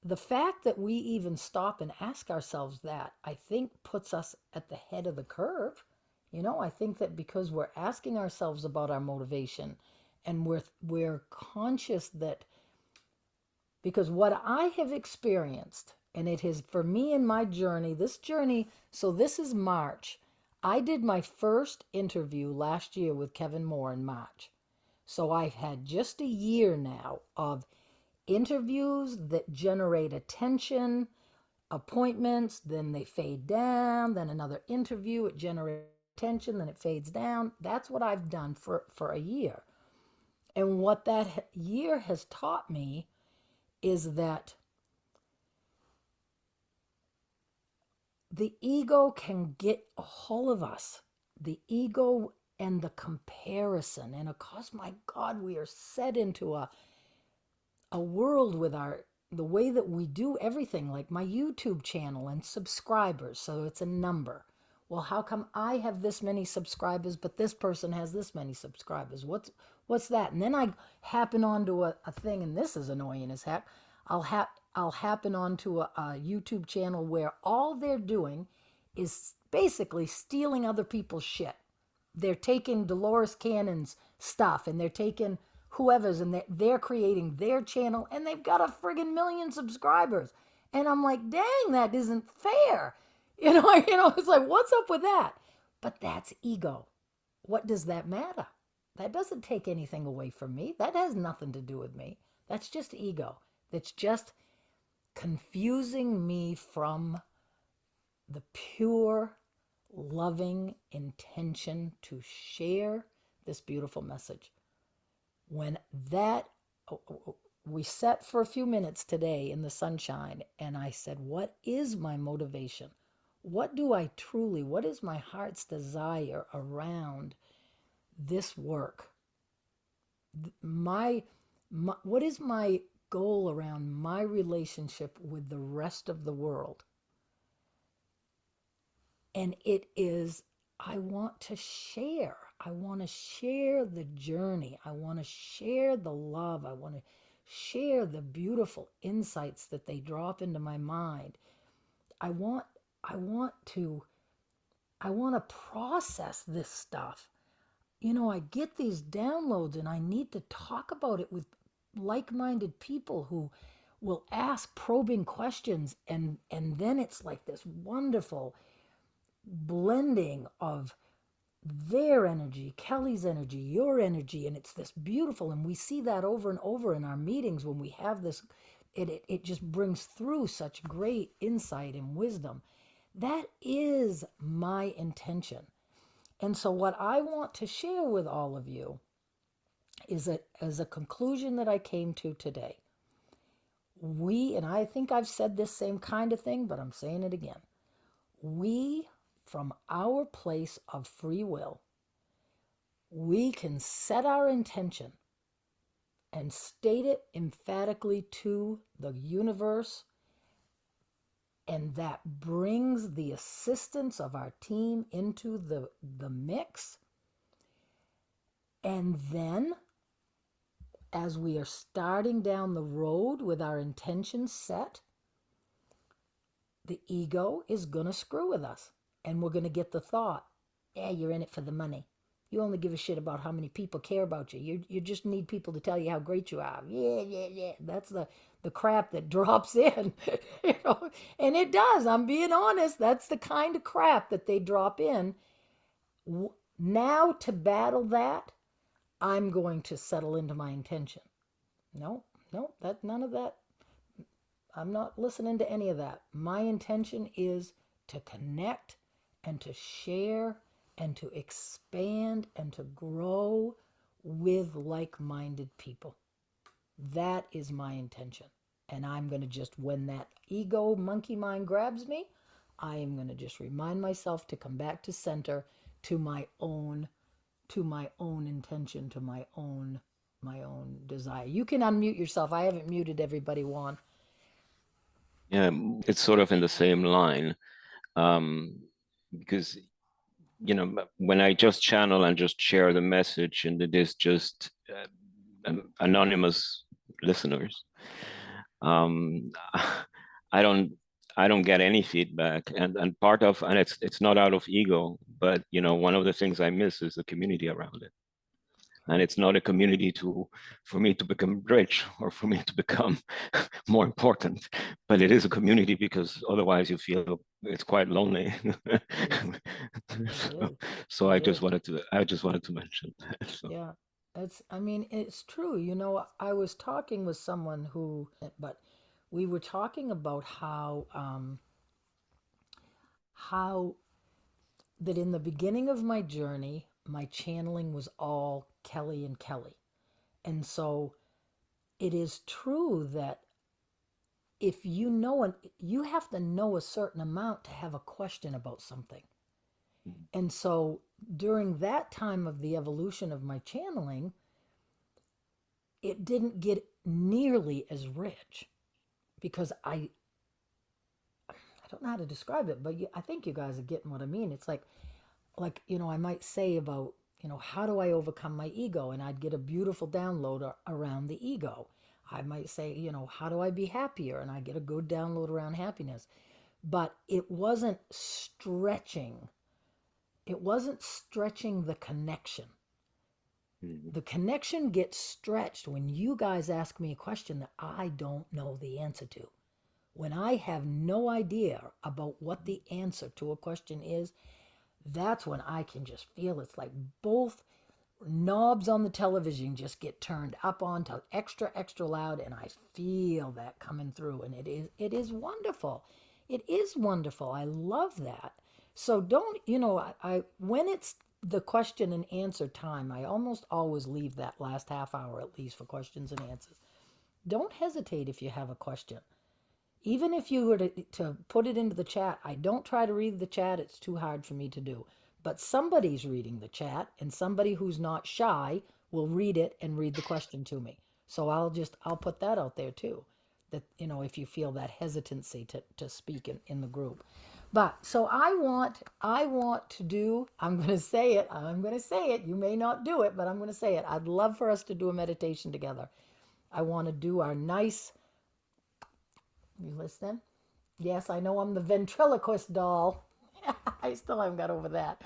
the fact that we even stop and ask ourselves that, I think puts us at the head of the curve. I think that because we're asking ourselves about our motivation, and we're conscious that, because what I have experienced, and it has for me in my journey, this journey, so this is March. I did my first interview last year with Kevin Moore in March. So I've had just a year now of interviews that generate attention, appointments, then they fade down, then another interview, it generates attention, then it fades down. That's what I've done for a year. And what that year has taught me is that the ego can get a hold of us. The ego and the comparison. And of course, my God, we are set into a world with the way that we do everything, like my YouTube channel and subscribers. So it's a number. Well, how come I have this many subscribers, but this person has this many subscribers? What's that? And then I happen onto a thing, and this is annoying as heck. I'll happen onto a YouTube channel where all they're doing is basically stealing other people's shit. They're taking Dolores Cannon's stuff, and they're taking whoever's, and they're creating their channel, and they've got a friggin' million subscribers. And I'm like, dang, that isn't fair. It's like, what's up with that? But that's ego. What does that matter? That doesn't take anything away from me. That has nothing to do with me. That's just ego. That's just confusing me from the pure, loving intention to share this beautiful message. When that, we sat for a few minutes today in the sunshine, and I said, what is my motivation? What is my heart's desire around this work? What is my goal around my relationship with the rest of the world? And it is, I want to share. I want to share the journey. I want to share the love. I want to share the beautiful insights that they drop into my mind. I want to process this stuff. I get these downloads, and I need to talk about it with like-minded people who will ask probing questions, and then it's like this wonderful blending of their energy, Kelly's energy, your energy, and it's this beautiful, and we see that over and over in our meetings when we have this. It just brings through such great insight and wisdom. That is my intention. And so what I want to share with all of you is that, as a conclusion that I came to today, and I think I've said this same kind of thing, but I'm saying it again. We, from our place of free will, we can set our intention and state it emphatically to the universe, and that brings the assistance of our team into the mix. And then, as we are starting down the road with our intentions set, the ego is going to screw with us. And we're going to get the thought, yeah, you're in it for the money. You only give a shit about how many people care about you. You just need people to tell you how great you are. Yeah. That's the crap that drops in. And it does. I'm being honest. That's the kind of crap that they drop in. Now, to battle that, I'm going to settle into my intention. No, none of that. I'm not listening to any of that. My intention is to connect and to share and to expand and to grow with like-minded people. That is my intention. And I'm going to just, when that ego monkey mind grabs me, I am going to just remind myself to come back to center, to my own intention, to my own desire. You can unmute yourself. I haven't muted everybody, Juan. Yeah, it's sort of in the same line, because when I just channel and just share the message, and it is just anonymous listeners, I don't I don't get any feedback, and part of, and it's not out of ego, but one of the things I miss is the community around it. And Right. it's not a community to for me to become rich or for me to become more important, but it is a community because otherwise you feel it's quite lonely. It is. It so, is. so It I is. just wanted to I just wanted to mention that. So Yeah. I mean, it's true. I was talking with someone but we were talking about how that in the beginning of my journey, my channeling was all Kelly and Kelly. And so it is true that if you know, you have to know a certain amount to have a question about something. And so during that time of the evolution of my channeling, it didn't get nearly as rich because I don't know how to describe it, but I think you guys are getting what I mean. It's like I might say about how do I overcome my ego, and I'd get a beautiful download around the ego. I might say how do I be happier, and I get a good download around happiness. But it wasn't stretching the connection. mhm. The connection gets stretched when you guys ask me a question that I don't know the answer to. When I have no idea about what the answer to a question is, that's when I can just feel it's like both knobs on the television just get turned up on to extra extra loud, and I feel that coming through, and it is wonderful. It is wonderful. I love that. So don't I when it's the question and answer time, I almost always leave that last half hour at least for questions and answers. Don't hesitate if you have a question. Even if you were to put it into the chat, I don't try to read the chat, it's too hard for me to do. But somebody's reading the chat, and somebody who's not shy will read it and read the question to me. So I'll put that out there too. That if you feel that hesitancy to speak in the group. But so I want to do, I'm gonna say it. You may not do it, but I'm gonna say it. I'd love for us to do a meditation together. I want to do our nice, you listening? Yes, I know I'm the ventriloquist doll. I still haven't got over that.